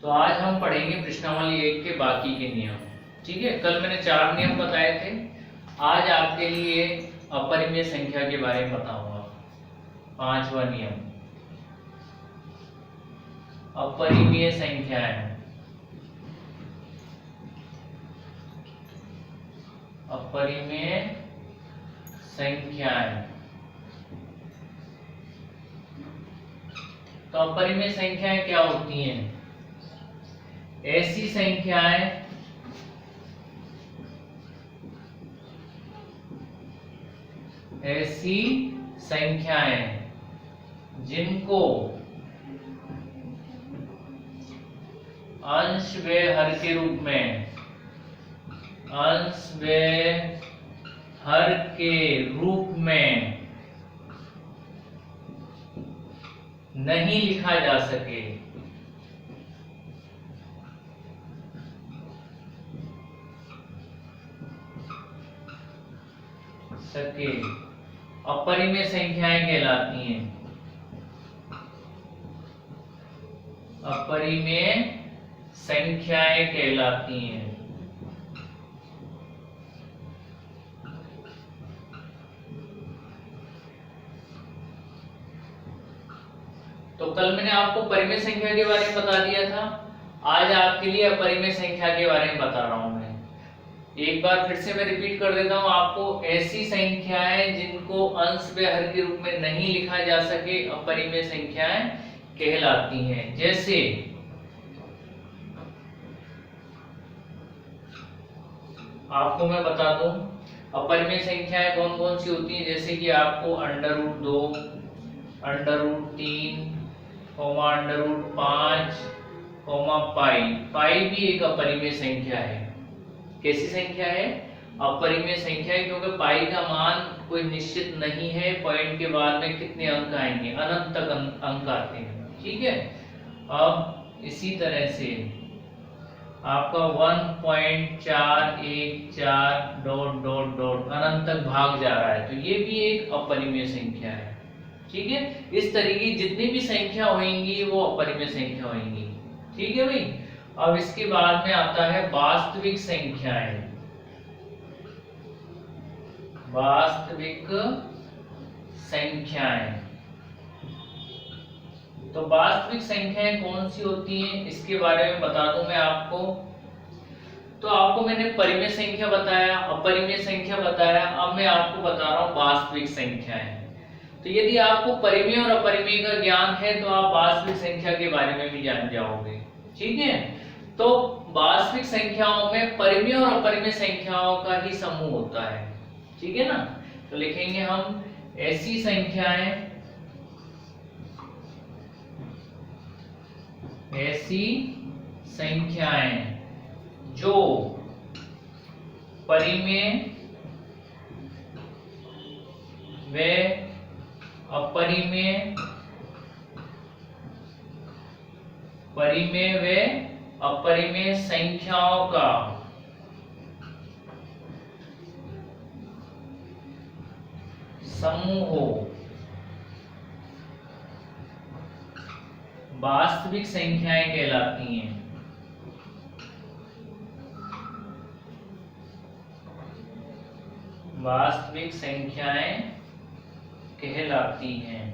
तो आज हम पढ़ेंगे प्रश्नावली 1 के बाकी के नियम। ठीक है, कल मैंने 4 नियम बताए थे। आज आपके लिए अपरिमेय संख्या के बारे में बताऊंगा। 5वां नियम, अपरिमेय संख्याएं। अपरिमेय संख्याएं। तो अपरिमेय संख्याएं क्या होती हैं? ऐसी संख्याएं जिनको अंश व हर के रूप में नहीं लिखा जा सके। अपरिमेय संख्याएं कहलाती हैं। अपरिमेय संख्याएं कहलाती हैं। तो कल मैंने आपको परिमेय संख्या के बारे में बता दिया था। आज आपके लिए अपरिमेय संख्या के बारे में बता रहा हूं मैं। एक बार फिर से मैं रिपीट कर देता हूं आपको। ऐसी संख्याएं जिनको अंश व हर के रूप में नहीं लिखा जा सके अपरिमेय संख्याएं कहलाती हैं। जैसे आपको मैं बता दूं अपरिमेय संख्याएं कौन कौन सी होती हैं। जैसे कि आपको √2, √3, √5, पाई। पाई भी एक अपरिमेय संख्या है। कैसी संख्या है? अपरिमेय संख्या है, क्योंकि पाई का मान कोई निश्चित नहीं है। पॉइंट के बाद में कितने अंक आएंगे? अनंत तक अंक आते हैं। ठीक है। अब इसी तरह से आपका 1.414 अनंत तक भाग जा रहा है, तो ये भी एक अपरिमेय संख्या है। ठीक है। इस तरीके जितनी भी संख्या होंगी वो अपरिमेय संख्या होंगी। ठीक है भाई। अब इसके बाद में आता है वास्तविक संख्याएं। वास्तविक संख्याएं। तो वास्तविक संख्याएं कौन सी होती हैं इसके बारे में बता दूं मैं आपको। तो आपको मैंने परिमेय संख्या बताया, अपरिमेय संख्या बताया। अब मैं आपको बता रहा हूं वास्तविक संख्याएं। तो यदि आपको परिमेय और अपरिमेय का ज्ञान है तो आप वास्तविक संख्या के बारे में भी जान जाओगे। ठीक है। तो वास्तविक संख्याओं में परिमेय और अपरिमेय संख्याओं का ही समूह होता है। ठीक है ना। तो लिखेंगे हम ऐसी संख्याएं जो परिमेय व अपरिमेय संख्याओं का समूह हो। वास्तविक संख्याएं कहलाती हैं। वास्तविक संख्याएं कहलाती हैं।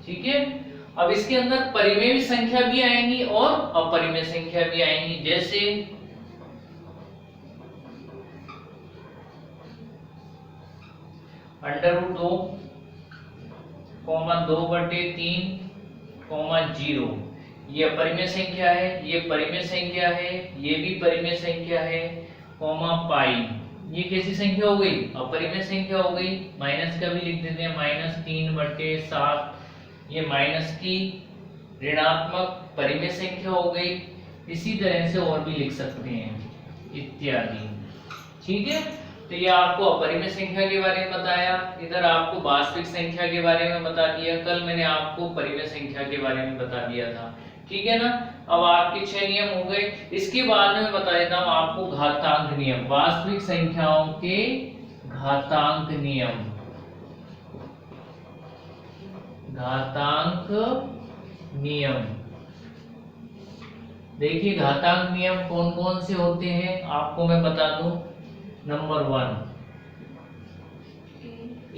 ठीक है। अब इसके अंदर परिमेय संख्या भी आएंगी और अपरिमेय संख्या भी आएंगी। जैसे √2, 2/3, 0। ये अपरिमेय संख्या है, ये परिमेय संख्या है, ये भी परिमेय संख्या है। पाई, ये कैसी संख्या हो गई? अपरिमेय संख्या हो गई। माइनस का भी लिख देते हैं, -3/7। ये माइनस की ऋणात्मक परिमेय संख्या हो गई। इसी तरह से और भी लिख सकते हैं इत्यादि। ठीक है। तो ये आपको अपरिमेय संख्या के बारे में बताया, इधर आपको वास्तविक संख्या के बारे में बता दिया। कल मैंने आपको परिमेय संख्या के बारे में बता दिया था। ठीक है ना। अब आपके 6 नियम हो गए। इसके बाद में मैं बता देता हूं आपको घातांक नियम। वास्तविक संख्याओं के घातांक नियम। घातांक नियम। देखिए घातांक नियम कौन कौन से होते हैं आपको मैं बता दूं। नंबर 1,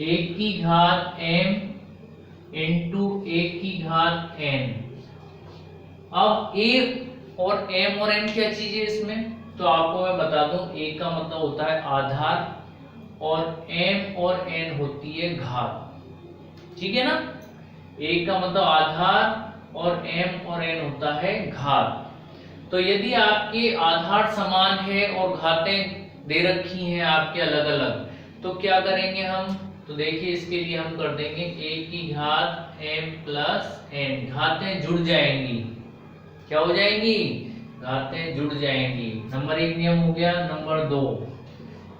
1 की घात m इंटू 1 की घात n। अब a और m और n क्या चीज है इसमें, तो आपको मैं बता दूं, a का मतलब होता है आधार और m और n होती है घात। ठीक है ना, a का मतलब आधार और m और n होता है घात। तो यदि आपके आधार समान है और घातें दे रखी हैं आपके अलग अलग, तो क्या करेंगे हम, तो देखिए इसके लिए हम कर देंगे a की घात m प्लस n। घातें जुड़ जाएंगी, क्या हो जाएंगी, घातें जुड़ जाएंगी। नंबर 1 नियम हो गया। नंबर 2,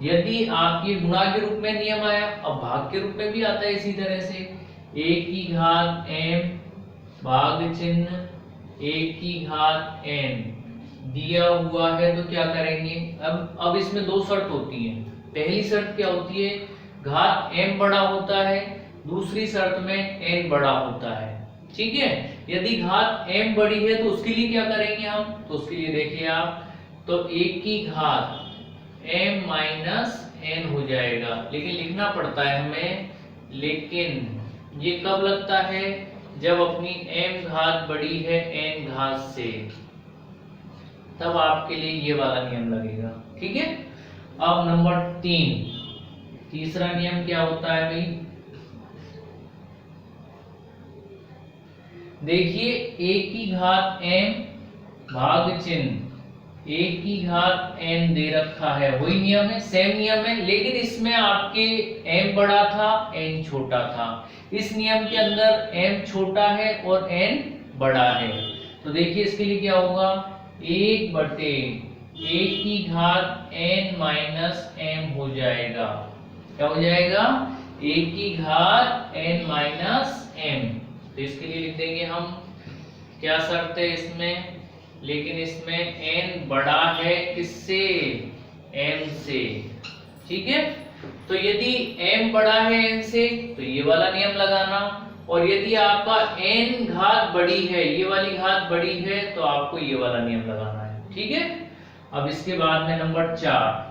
यदि आपकी गुणा के रूप में नियम आया, अब भाग के रूप में भी आता है इसी तरह से, 1 की घात m भाग चिन्ह 1 की घात n दिया हुआ है, तो क्या करेंगे, अब इसमें 2 शर्त होती हैं। पहली शर्त क्या होती है, घात m बड़ा होता है, दूसरी शर्त में n बड़ा होता है। ठीक है, यदि घात m बड़ी है तो उसके लिए क्या करेंगे हम, तो उसके लिए देखिए आप, तो 1 की घात m माइनस n हो जाएगा। लेकिन लिखना पड़ता है हमें, लेकिन ये कब लगता है, जब अपनी m घात बड़ी है n घात से, तब आपके लिए ये वाला नियम लगेगा। ठीक है, अब नंबर 3, तीसरा नियम क्या होता है भाई, देखिए 1 की घात m भाग चिन्ह 1 की घात n दे रखा है, वही नियम है, सेम नियम है, लेकिन इसमें आपके m बड़ा था n छोटा था। इस नियम के अंदर m छोटा है और n बड़ा है, तो देखिए इसके लिए क्या होगा, 1 बटे 1 की घात n माइनस m हो जाएगा। क्या हो जाएगा, 1 की घात n माइनस m। तो इसके लिए लिख देंगे हम, क्या शर्त है इसमें, लेकिन इसमें n बड़ा है किससे, m से। ठीक है, तो यदि m बड़ा है n से तो ये वाला नियम लगाना, और यदि आपका n घात बड़ी है, ये वाली घात बड़ी है, तो आपको ये वाला नियम लगाना है। ठीक है, अब इसके बाद में नंबर 4,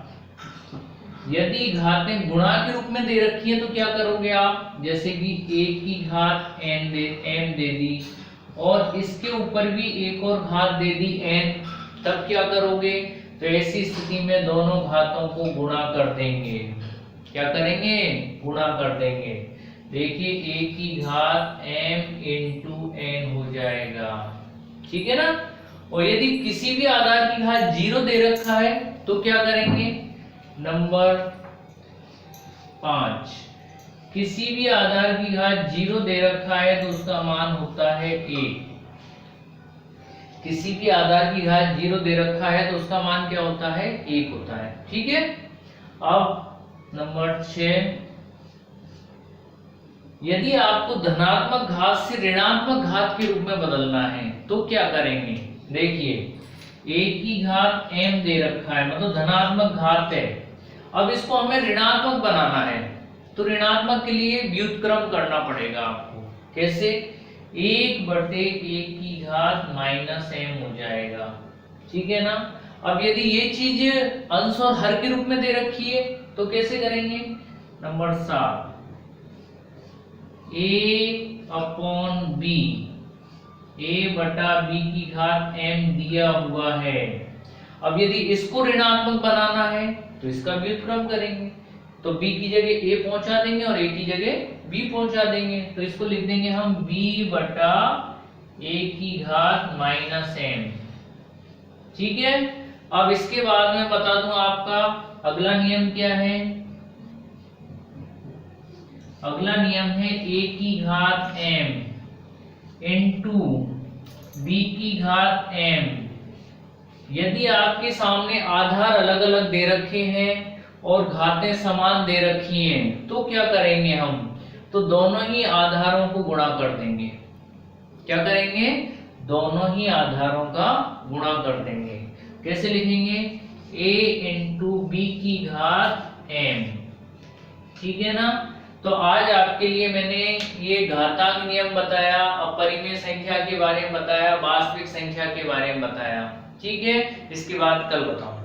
यदि घातें गुणा के रूप में दे रखी है तो क्या करोगे आप, जैसे कि 1 की घात m दे दी और इसके ऊपर भी एक और घात दे दी n, तब क्या करोगे, तो ऐसी स्थिति में दोनों घातों को गुणा कर देंगे। क्या करेंगे, गुणा कर देंगे। देखिए 1 की घात m इंटू n हो जाएगा। ठीक है ना, और यदि किसी भी आधार की घात 0 दे रखा है तो क्या करेंगे, नंबर 5, किसी भी आधार की घात 0 दे रखा है तो उसका मान होता है 1। किसी भी आधार की घात 0 दे रखा है तो उसका मान क्या होता है, 1 होता है। ठीक है, अब नंबर 6, यदि आपको धनात्मक घात से ऋणात्मक घात के रूप में बदलना है तो क्या करेंगे, देखिए 1 की घात m दे रखा है, मतलब धनात्मक घात है। अब इसको हमें ऋणात्मक बनाना है, तो ऋणात्मक के लिए व्युत्क्रम करना पड़ेगा आपको। कैसे, 1 बटे 1 की घात माइनस m हो जाएगा। ठीक है ना, अब यदि ये चीज अंश और हर के रूप में दे रखी है तो कैसे करेंगे, number 7, a upon b, a बटा b की घात m दिया हुआ है। अब यदि इसको ऋणात्मक बनाना है तो इसका व्युत्क्रम करेंगे, तो b की जगह a पहुंचा देंगे और a की जगह b पहुंचा देंगे, तो इसको लिख देंगे हम b बटा a की घात माइनस m। ठीक है, अब इसके बाद में बता दूं आपका अगला नियम क्या है, अगला नियम है a की घात m इंटू b की घात m। यदि आपके सामने आधार अलग अलग दे रखे हैं और घातें समान दे रखी हैं तो क्या करेंगे हम, तो दोनों ही आधारों को गुणा कर देंगे। क्या करेंगे, दोनों ही आधारों का गुणा कर देंगे। कैसे लिखेंगे, a इंटू बी की घात m। ठीक है ना, तो आज आपके लिए मैंने ये घातांक नियम बताया, अपरिमेय संख्या के बारे में बताया, वास्तविक संख्या के बारे में बताया। ठीक है, इसके बाद कल बताऊंगा।